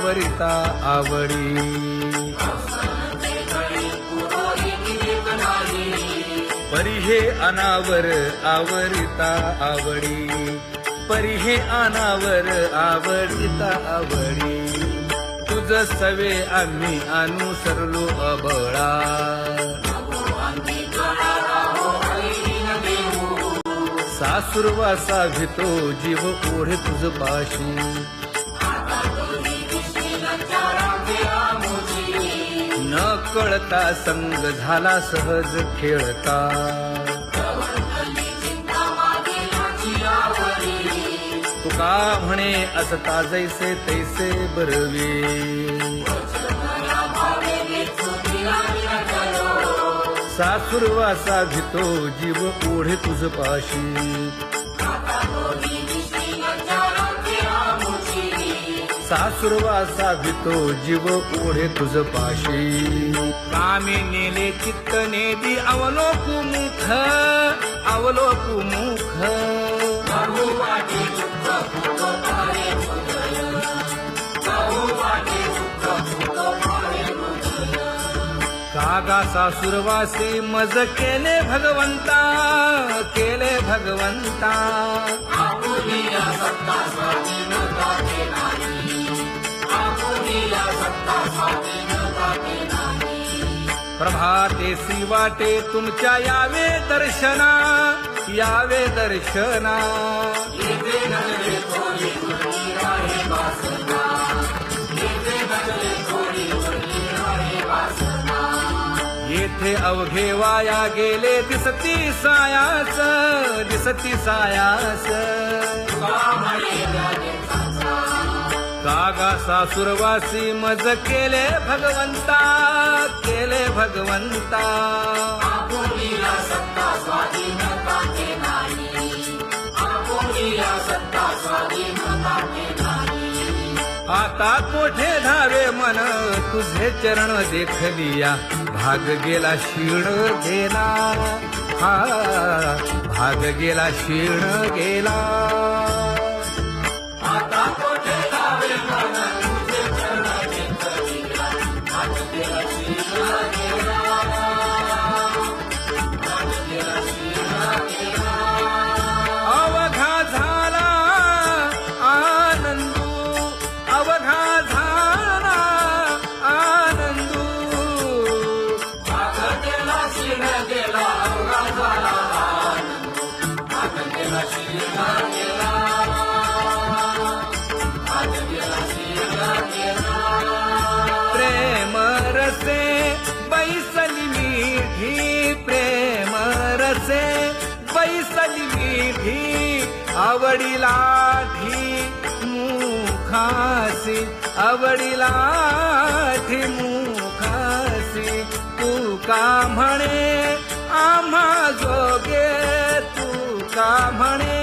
वरिता आवडी परी हे अनावर आवरिता आवडी परी हे अनावर आवडिता आवडी तुझ सवे आम्ही अनुसरलो अबळा सासुरवासा भितो जीव ओढे तुझ पाशी न कळता संग झाला सहज खेळता तुका म्हणे असता जैसे तैसे बरवे सासुरवासा भितो जीव ओढे तुझ पाशी सासुरवासा भितो जीव ओढे तुझ पाशी कामी नेले चित्त नेदी अवलोकु मुख अवलोकु मुख कागा सासुरवासी मज केले भगवंता केले भगवंता प्रभातेसी वाटे तुमच्या यावे दर्शना यावे दर्शना येथे अवघे वाया गेले दिसती सायास दिसती सायास कागा सासुरवासी मज केले भगवंता केले भगवंता आता कोठे धावे मन तुझे चरण देखलिया भाग गेला क्षीण गेला हा भाग गेला क्षीण गेला आता कोठे धावे मन तुझे चरण देखलिया भाग गेला क्षीण गेला भाग गेला क्षीण गेला अवघा झाला आनंदू अवघा झाला आनंदू भाग गेला क्षीण गेला अवघा झाला आनंदू भाग गेला क्षीण गेला भाग गेला क्षीण गेला प्रेम रसे बैसली मीठी प्रेम रसे बैसली मीठी आवडीला ठी मुखासी आवडीला ठी मुखासी तू का म्हणे आम्हा जोगे तू का म्हणे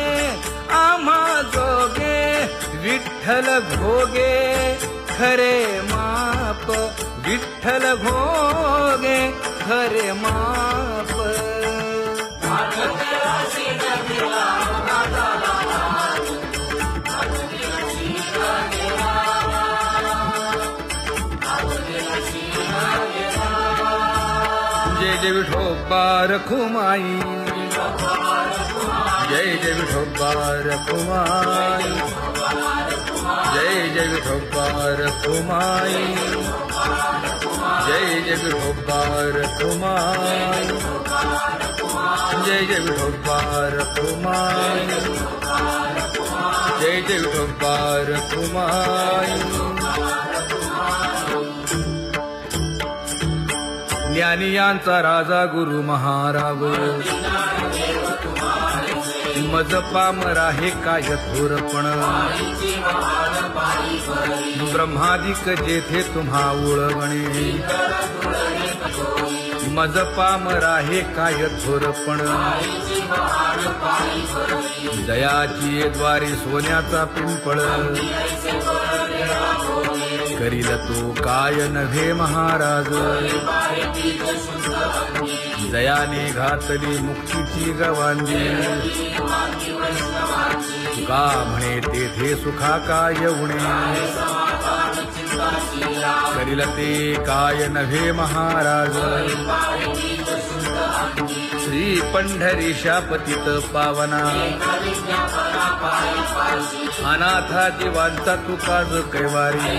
आम्हा जोगे विठ्ठल भोगे खरे माप विठ्ठल भोगे खरे माप जय जय विठोबा रखुमाई जय जय विठोबा रखुमाई जय जय विठोबा रखुमाई जय जय विठोबा रखुमाई जय जय विठोबा रखुमाई जय जय विठोबा रखुमाई ज्ञानियांचा राजा गुरु महाराज मज पामरा हे काय थोरपण ब्रह्मादिक जेथे तुम्हा उळवणे मज पामरा हे काय थोरपण दयाची द्वारी सोन्याचा पिंपळ करील तो काय नव्हे महाराज दयाने घातली मुक्तीची गवांदी तुका म्हणे तेथे सुखा काय उणे करील ते काय नव्हे महाराज श्री पंढरीशा पतित पावना अनाथा जीवांचा तुकाज कैवारी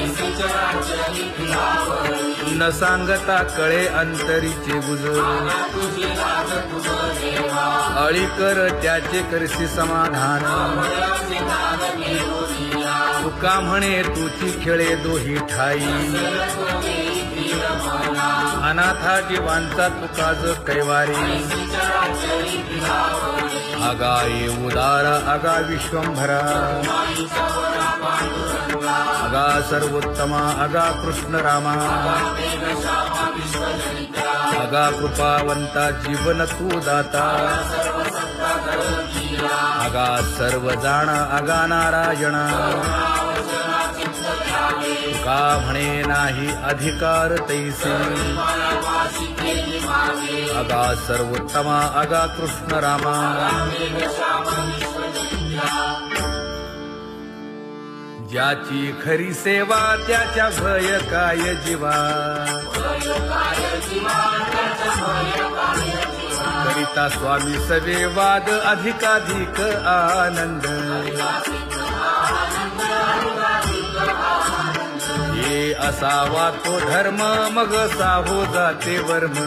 न सांगता कळे अंतरीचे गुजर अळी कर त्याचे करशी समाधान तुका म्हणे तुची खेळे दोही ठाई अनाथा जीवांचा तुकाज कैवारी आगा ये उदारा आगा विश्वंभरा आगा सर्वोत्तमा आगा कृष्ण रामा आगा कृपावंता जीवन तू दाता आगा सर्व जाणा आगा नारायणा तुका म्हणे नाही अधिकार तैसे आगा सर्वोत्तमा आगा कृष्ण रामा ज्याची खरी सेवा त्याच्या भय काय जीवा करिता स्वामी सवे वाद अधिकाधिक आनंद ये असावा तो धर्म मग साहो जाते वर्म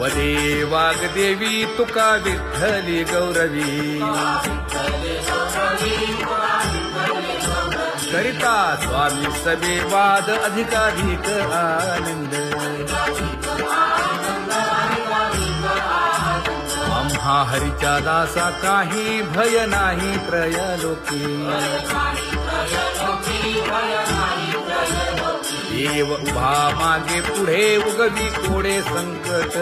वदे वाग्देवी तुका विठ्ठली गौरवी करिता स्वामी सवे वाद अधिकाधिक आनंद आम्हा हरीच्या दासा काही भय नाही त्रयलोकी देव उभा मागे पुढे उगवी कोडे संकट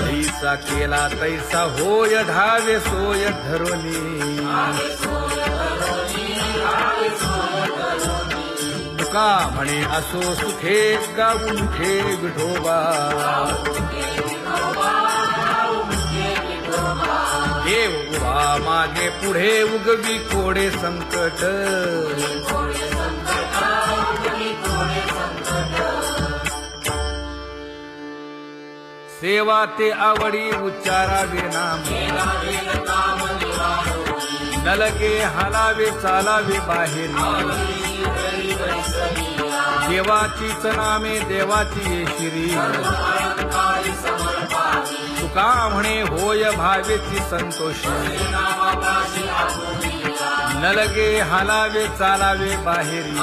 तैसा केला तैसा होय धावे सोय धरोनी तुका म्हणे असो सुखे गाऊन ठे विठोबा देव उभा मागे पुढे उगवी कोडे संकट सेवा ते आवडी उच्चारावे नाम नलगे हालावे चालावे बाहेर देवाचीच नामे देवाची येशिरी तुका म्हणे होय भावेची संतोषी नलगे हालावे चालावे बाहेरी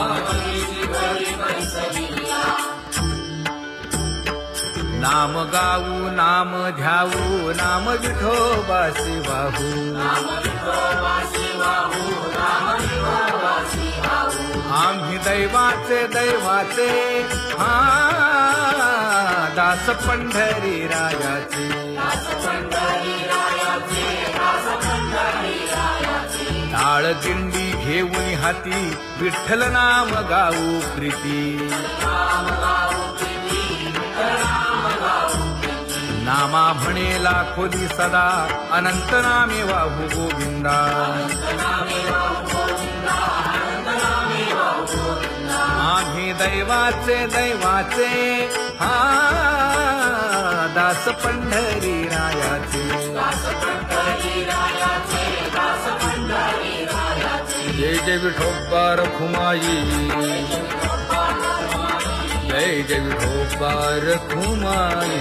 नाम गाऊ नाम ध्याऊ नाम विठोबासी वाहू आम्ही दैवाचे दैवाचे हा दास पंढरी रायाचे टाळ दिंडी घेऊन हाती विठ्ठल नाम गाऊ प्रीती नामा म्हणे लाखोली सदा अनंत नामे वाहू गोविंदा आम्ही दैवाचे दैवाचे हा दास पंढरी रायाचे जय जय विठोबा रखुमाई जय जय विठोबा रखुमाई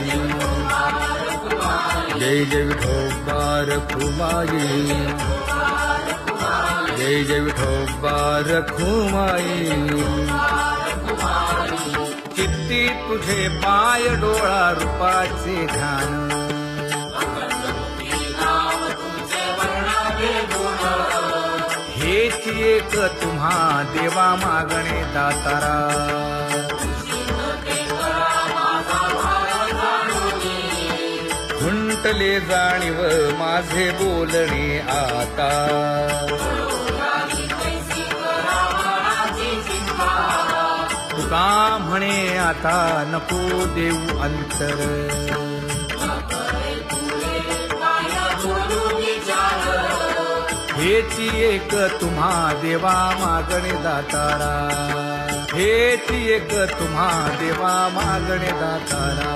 जय जय विठोबा रखुमाई जय जय विठोबा रखुमाई चित्ती तुझे पाय डोळा रूपाचे ध्यान हेच एक तुम्हा देवा मागणे दातारा खुंटले जाणीव माझे बोलणे आता तुका म्हणे आता नको देऊ अंतर हेची एक तुम्हा देवा मागणे दातारा, हेची एक तुम्हा देवा मागणे दातारा.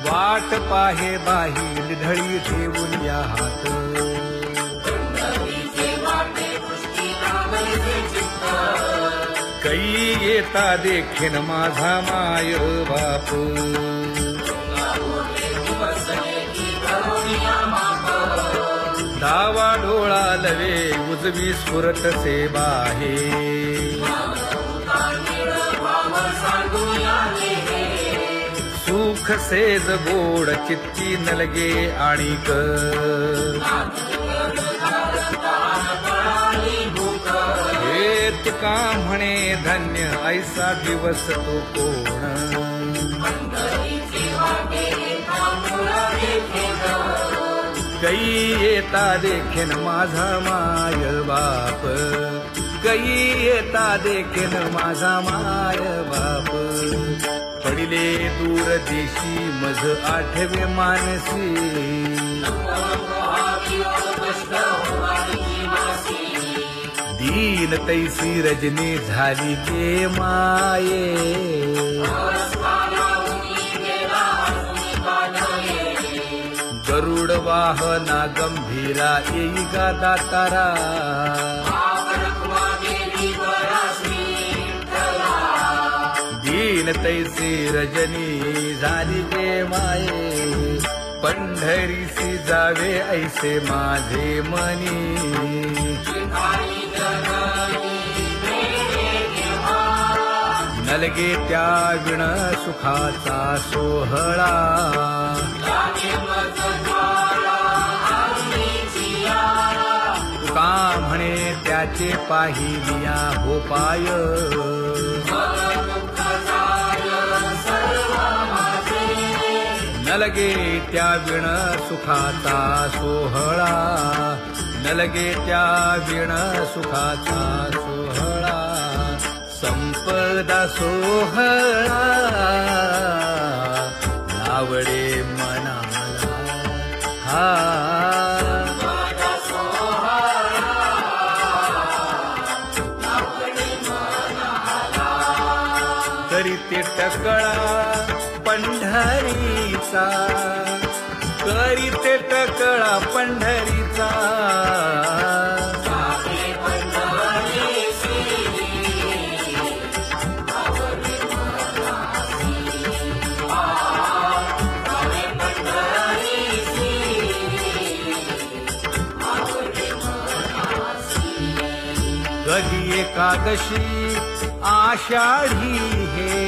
वाट पाहे बाही ढळी ठेवून या हात, कै येता देखीन माझा माय बाप. डावा डोळा लवे उजवी स्फुरत से बाहे, सुख सेज गोड चित्ती नलगे आणिक. हे तुका म्हणे धन्य ऐसा दिवस तो कोण. कै येता देखीन माझा माय बाप, कै येता देखीन माझा माय बाप. पडिले दूर देशी मज आठवे मानसी, दीन तैसी रजनी झाली गे माये. गरुड वाहना गंभीरा येई गा दातारा, दीन तैसी रजनी झाली गे माये. पंढरीसी जावे ऐसे माझे मनी, नलगे त्या विण सुखाचा सोहळा. तुका म्हणे त्याचे पाहिलिया हो पाय, नलगे त्या विण सुखाचा सोहळा, नलगे त्या विण सुखाचा सोहळा. संपदा सोहळा नावडे मनाला, हा करीते टकळा पंढरीचा, करीते टकळा पंढरीचा. कधी एकादशी आषाढी हे,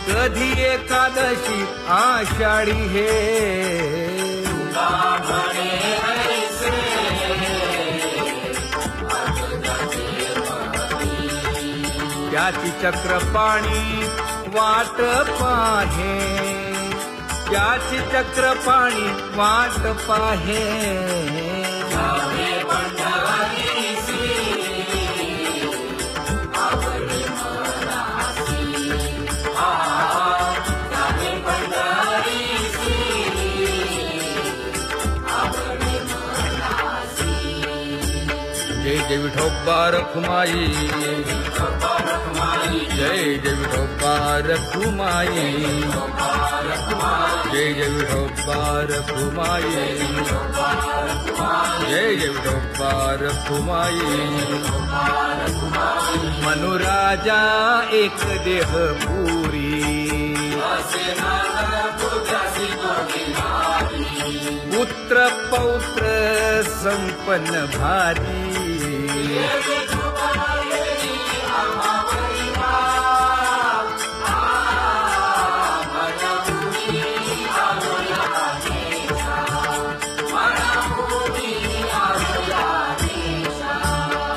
कधी एकादशी आषाढी हे. त्याची चक्रपाणी वाट पाहे, त्याची चक्रपाणी वाट पाहे. जय जय विठोबा रखुमाई, जय जय विठोबा रखुमाई, जय जय विठोबा रखुमाई, जय जय विठोबा रखुमाई. मनुराजा एक देह पुरी, पुत्र पौत्र संपन्न भारी.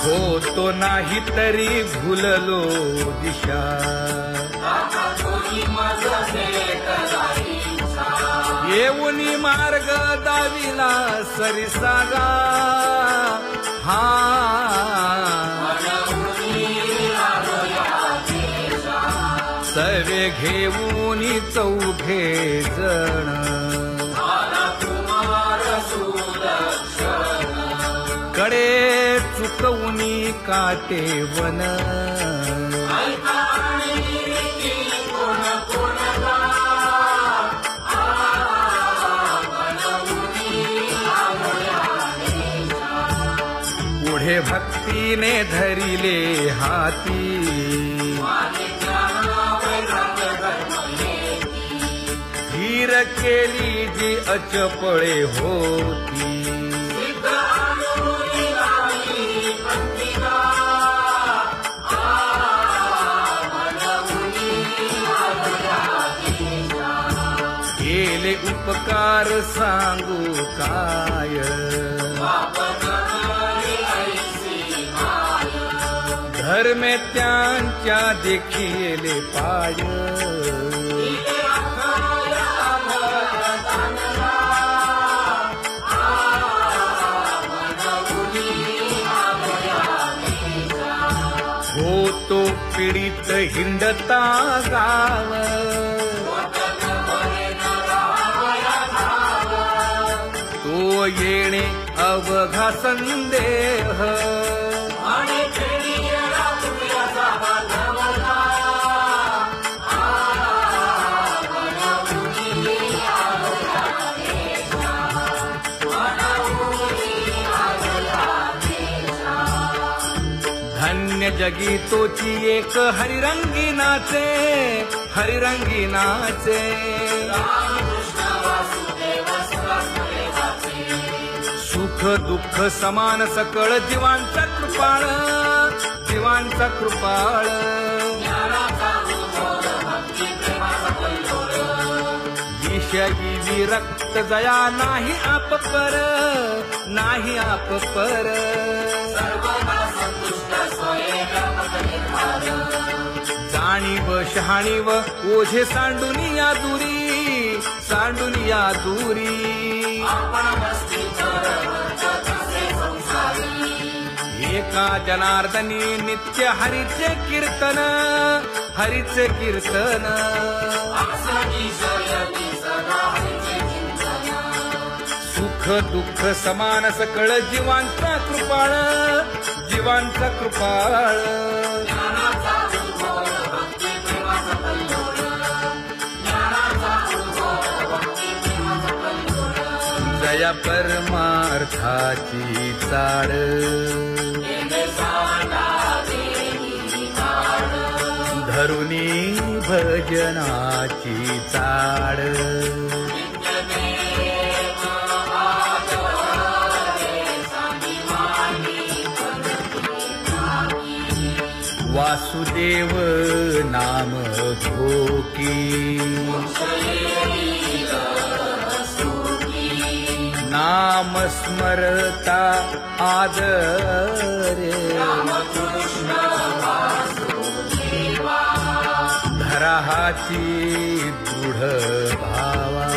होतो नाही तरी भुललो दिशा, येऊनी मार्ग दाविला सरिसागा. हा सवे घेऊनी चौघे जण, खडे चुकवूनी काटे वन ऐका आणि नीती कोण कोणता पुढे भक्तीने धरिले हाती धीर केली जी अचपळे होती केले उपकार सांगू काय धर्मे त्यांच्या देखिले पाय होतो पीडित हिंडता गाव तो येणे अवघा संदेह धन्य जगी तोची एक हरिरंगी नाचे हरिरंगी नाचे सुख दुःख समान सकळ जीवांचा कृपाळ जीवांचा कृपाळ विषयी विरक्त जया नाही आप पर नाही आप पर जाणीव शहाणीव ओझे सांडुनिया दूरी एका जनार्दनी नित्य हरीचे कीर्तन सुख दुःख समान सकळ जीवांचा कृपाळ जया परमार्थाची चाड धरुनी भजनाची चाड वासुदेव नाम घोकी नाम स्मरता आदरे धराहाची दृढ भावा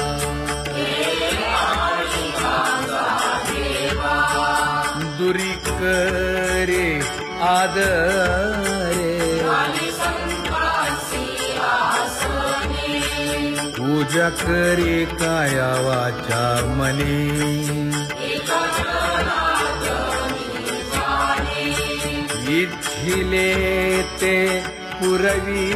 दुरी करे आदरे पूजा करे काया वाचा मने इच्छिले ते पुरवी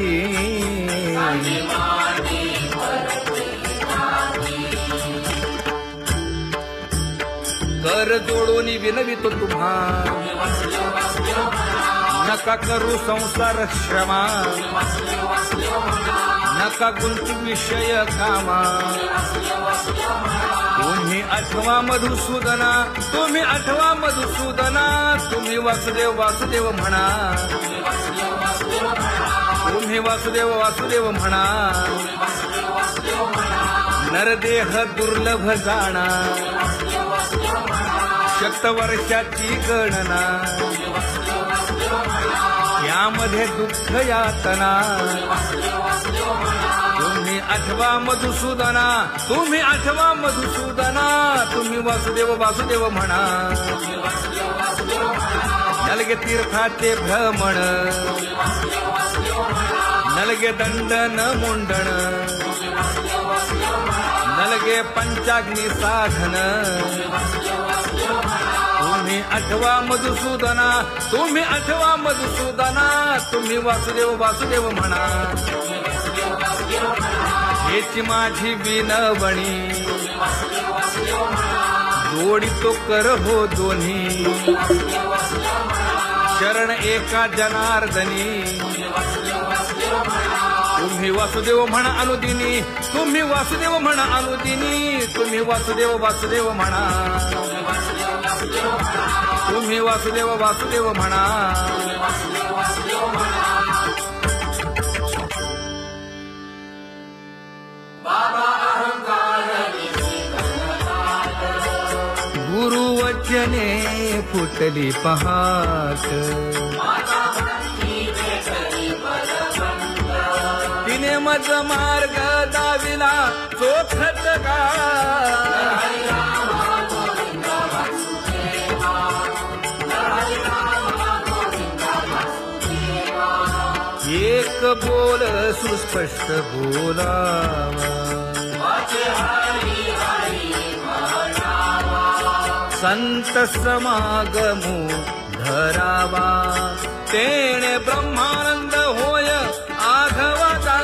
कर जोडून विनवितो तुम्हा नका करू संसार श्रमा नका गुंतू विषय कामा तुम्ही आठवा मधुसूदना तुम्ही वासुदेव म्हणा तुम्ही वासुदेव म्हणा नरदेह दुर्लभ जाणा शतवर्षाची गणना यामध्ये दुःख यातना तुम्ही आठवा मधुसूदना तुम्ही वासुदेव म्हणा नलगे तीर्थाचे भ्रमण नलगे दंडन मुंडण नलगे पंचाग्नी साधन तुम्ही आठवा मधुसूदना, तुम्ही आठवा मधुसूदना, तुम्ही वासुदेव वासुदेव म्हणा. हेची माझी विनवणी, जोडितो कर हो दोन्ही, शरण एका जनार्दनी. तुम्ही वासुदेव म्हणा अनुदिनी, तुम्ही वासुदेव म्हणा अनुदिनी, तुम्ही वासुदेव वासुदेव म्हणा, तुम्ही वासुदेव वासुदेव म्हणा. बाबा अहंकार गुरुवचने फुटली पहाट, तिने मज मार्ग दाविला चोखत का. एक बोल सुस्पष्ट बोलावा, संत समागमू धरावा, तेणे ब्रह्मानंद होय आघवाचा.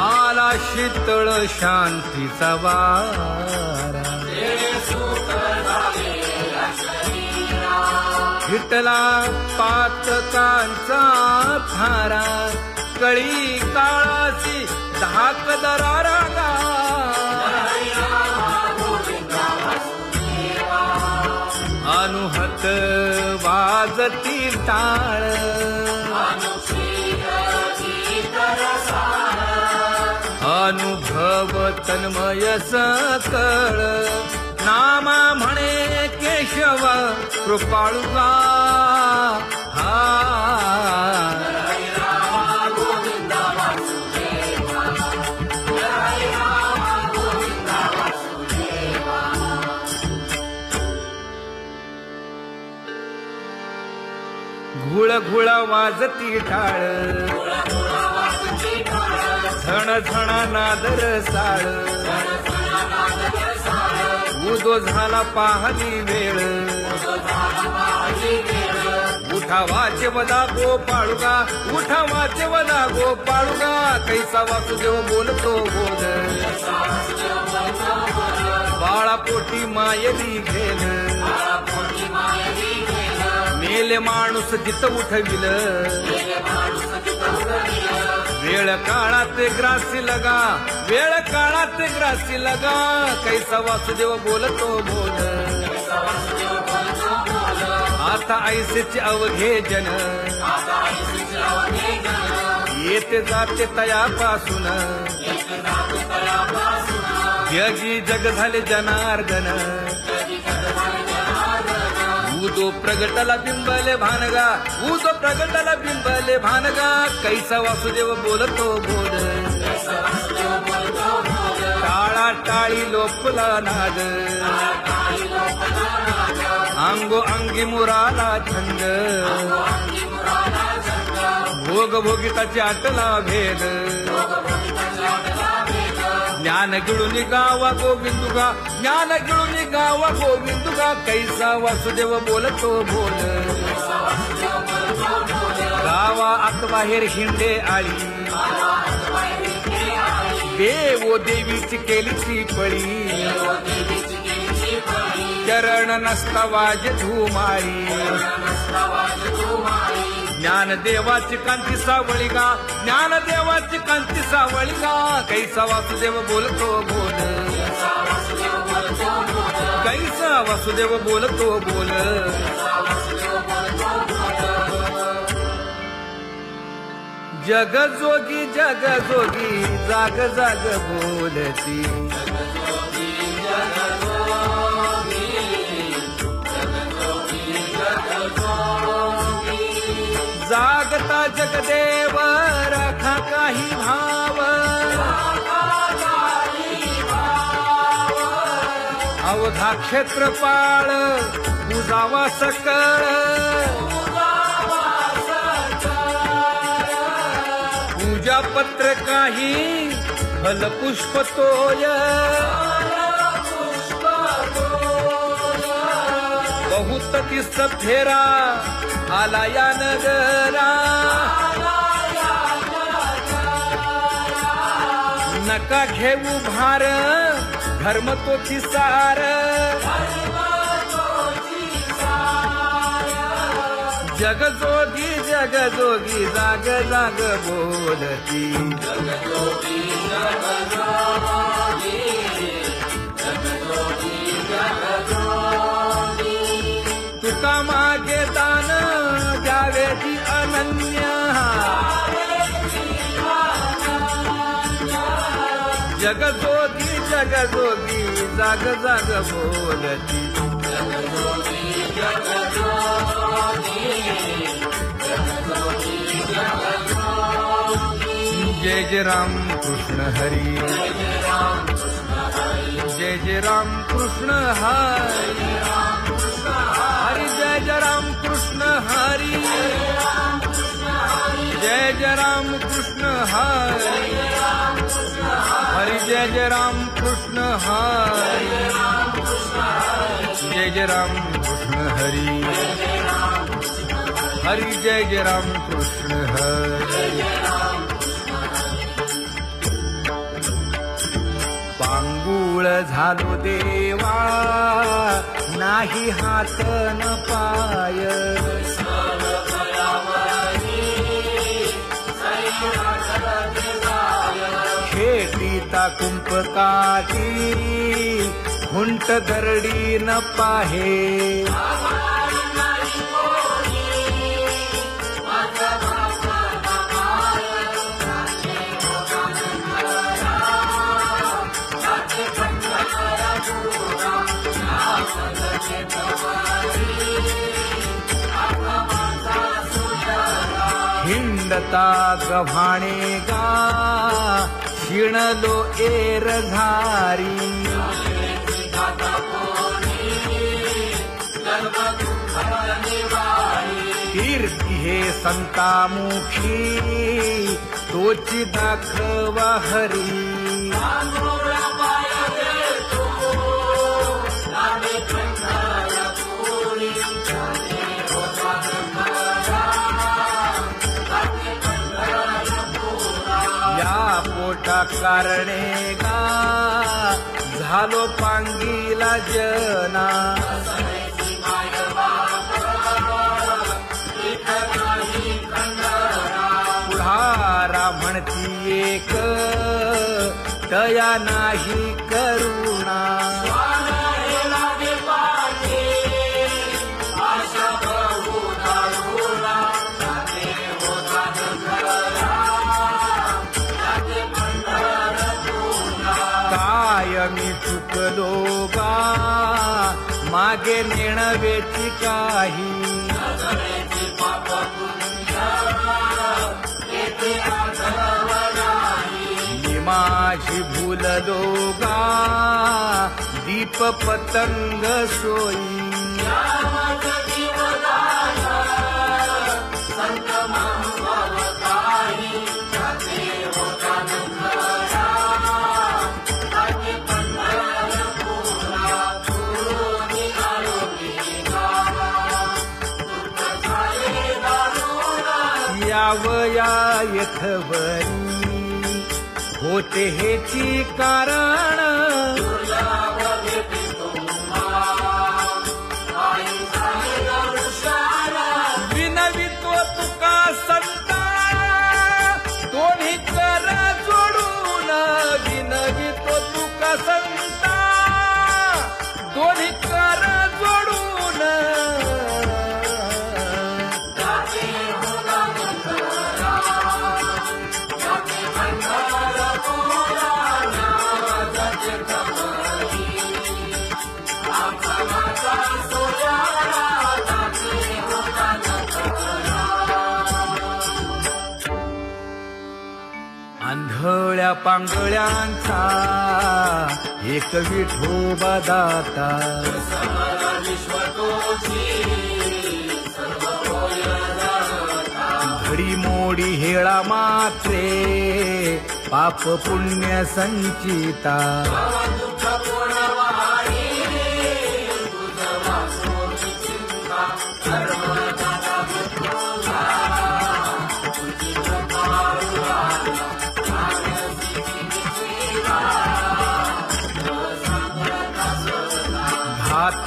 आला शीतळ शांतीचा वारा, विठला पातकांचा थारा, कळी काळाची धाक दरारा. अनुहत वाजती टाळ, अनुभव तन्मय सकळ. नामा म्हणे केशव कृपाळुगा, घुळ घुळ वाजती टाळ, झण झण नादर साळ. उदो झाला पाहली वेळ, उठा वाचे वदा गोपाळुगा, उठा वाचे वदा गोपाळुगा. कैसा वासुदेव बोलतो बोल, बाळा पोटी मायली घेल. मेले माणूस जित उठविल, वेळ काळात ग्रासी लगा, वेळ काळात ग्रासी लगा. कैसा वासुदेव बोलतो बोल, आता ऐसेचे अवघे जन, येते जाते तयापासून. जगी जग झाले जनार्दन, उदो प्रगटला बिंबले भानगा, उदो प्रगटला बिंबले भानगा. कैसा वासुदेव बोलतो बोल, टाळा टाळी लोपला नाद, अंगो अंगी मुराला छंद. भोग भोगिताची आटला भेद, ज्ञान गिळून गावा गोविंदुगा, ज्ञान गिळून गावा गोविंदुगा. कैसा वासुदेव बोलतो बोल, गावा आत बाहेर हिंडे आळी, देवो देवीची केलीची पळी. चरण नसता वाज धुमाळी, ज्ञानदेवाची कांती सावळी गा, ज्ञानदेवाची कांती सावळी गा. कैसा वासुदेव बोलतो बोल, कैसा वासुदेव बोलतो बोल. जग जोगी जाग जाग बोलती. जागता जगदेव राखा काही भाव, अवधा क्षेत्रपाळ बुजावा सकळ. पूजा पत्र काही फलपुष्प तोय, बहुत तीस फेरा आला या नगरा नका घेऊ भार धर्म तोची सार जगजोगी जगजोगी जाग जाग बोलती तुका मागे दान द्यावेची अनन्य जगजोगी जगजोगी जाग जाग बोलती जय जय राम कृष्ण हरी जय जय राम कृष्ण हरी हरी जय जय राम कृष्ण हरी जय जय राम कृष्ण हरी हरी जय जय राम कृष्ण हरी जय जय राम कृष्ण हरी हरी जय जय राम कृष्ण हरी पांगुळ झालो देवा नाही हात न पाय खेटीता कुंपकाठी हुंट दरडी न पाहे हिंडता गव्हाणे गा शिणलो एर घारी कीर्ती हे संतामुखी तोची दाखवा हरी पोटा कारणे गा झालो पांगीला जना पुढारा म्हणती एक तया नाही करुणा मी चुकलो गा मागे नेणवेची काही मी माझी भूललो गा दीप पतंग सोयी यावया यथवरी होते हेची कारण विनवितो तुका संता दोन्ही कर जोडून विनवितो तुका संता दोन्ही कर जोडून आंधळ्या पांगळ्यांचा एक विठोबा दाता घडी मोडी हेळा मात्रे पाप पुण्य संचिता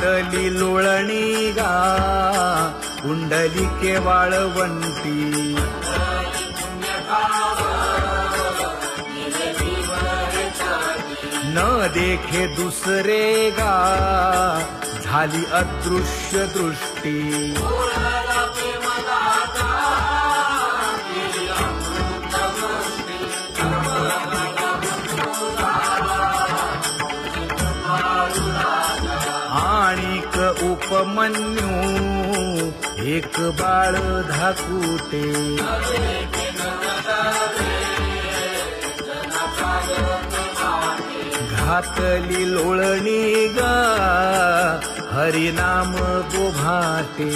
घातली लोळणी गा कुंडलिके वाळवंटी न देखे दुसरे गा झाली अदृश्य दृष्टी आणिक उपमन्यू एक बाळ धाकुटे घातली लोळणी गा हरिनाम गोभाटे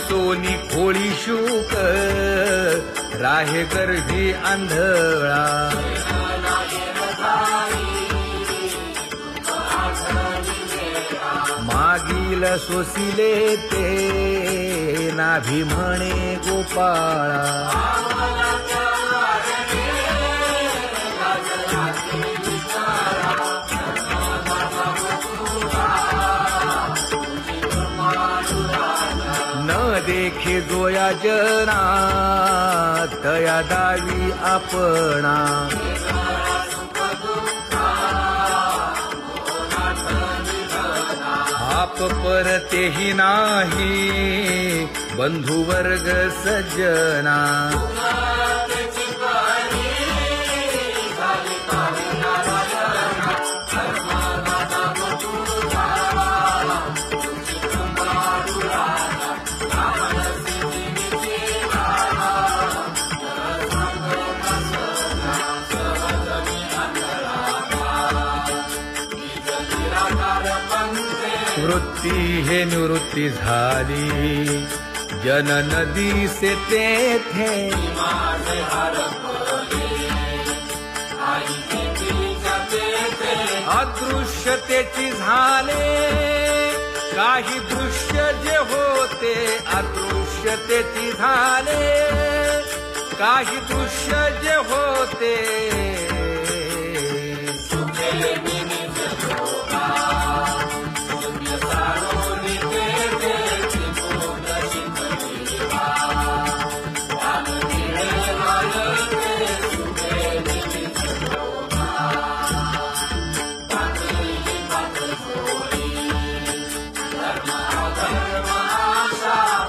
सोनी खोळी शूक राहे गर्भी आंधळा मागील सोसिले ते नाभी म्हणे गोपाळा न देखे जोया जना तया दावी आपणा आप परतेही नाही बंधू वर्ग सज्जना वृत्ती हे निवृत्ती झाली जन नदी से तेथे अदृश्यतेची झाले काही दृश्य जे होते अदृश्यतेची झाले काही दृश्य जे होते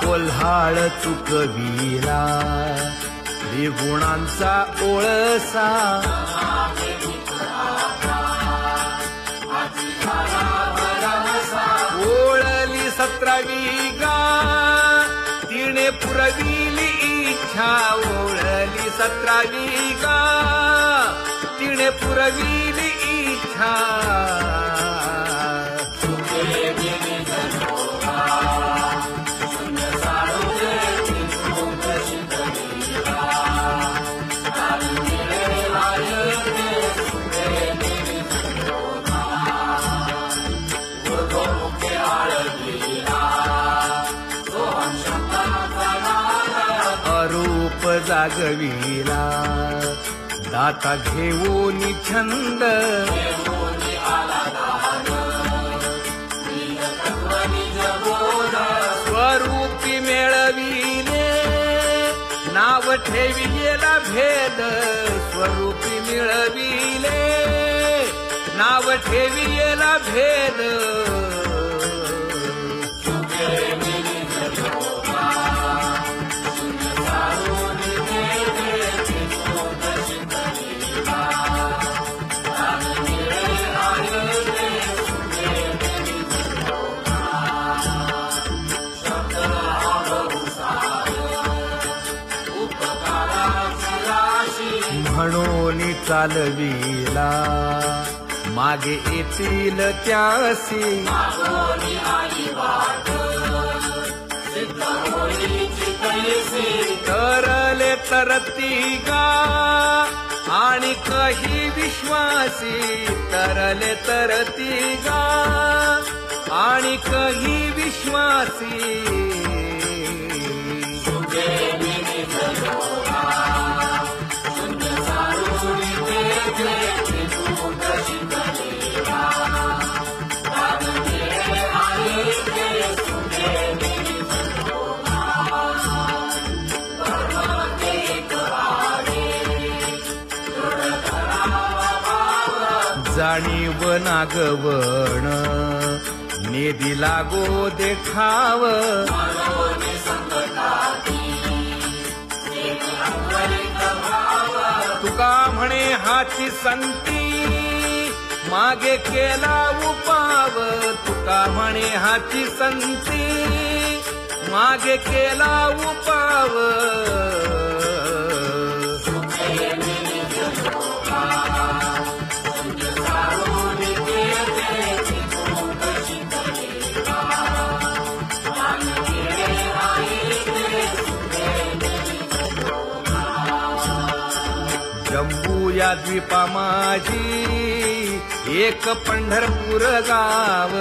कोल्हाळ चुकविला गुणांचा ओळसा ओळली 17वी गा तिने पुरविली इच्छा ओळली 17वी गा तिने पुरविली इच्छा अरूप जागविला दाता घेऊन छंद स्वरूपी मेळविले नाव ठेविलेला भेद स्वरूपी मिळविले नाव ठेविलेला भेद म्हणून चालविला मागे येतील त्यासी तरले तरती गा आणि काही विश्वासी तरले तरती गा आणि काही विश्वासी पाणी व नागवण नेदी लागो देखाव तुका म्हणे हाची संती मागे केला उपाव तुका म्हणे हाची संती मागे केला उपाव जम्बू या द्वीपा माझी एक पंढरपूर गाव